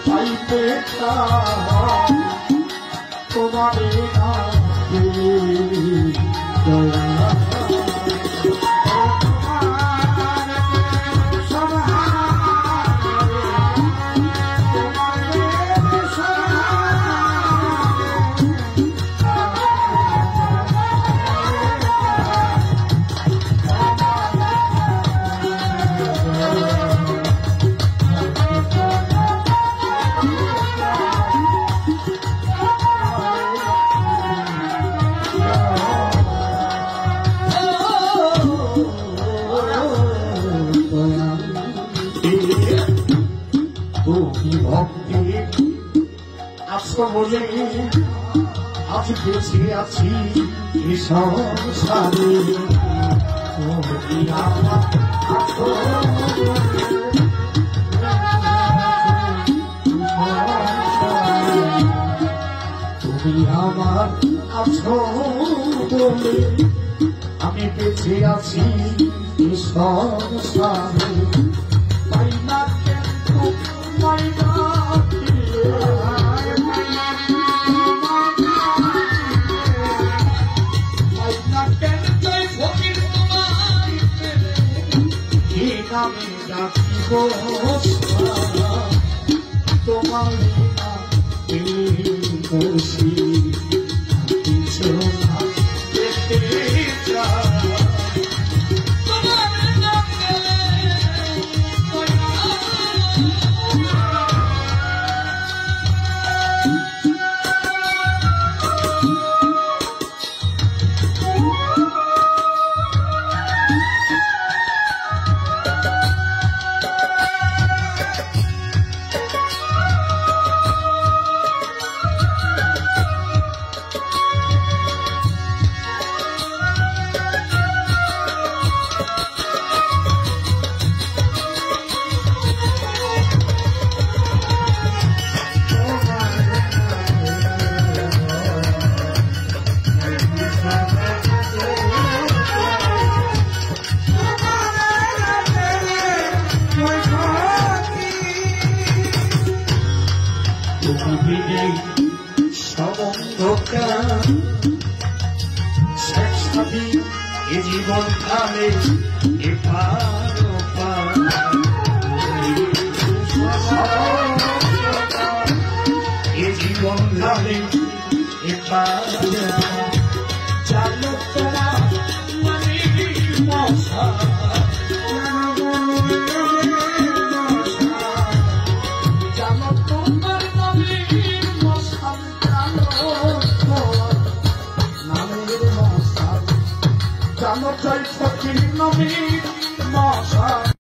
পাইতে তোমারে ভক্তি আছো বলে আজ বেঁচে আছি সংসারে তুমি আমার আছো বলে আমি বেঁচে আছি সংসারে তোমার খুশি কিছু এ জীবন কালে এ জীবন কালে চালো তোমার মানে মশা I'm not trying to fucking know me, Marsha.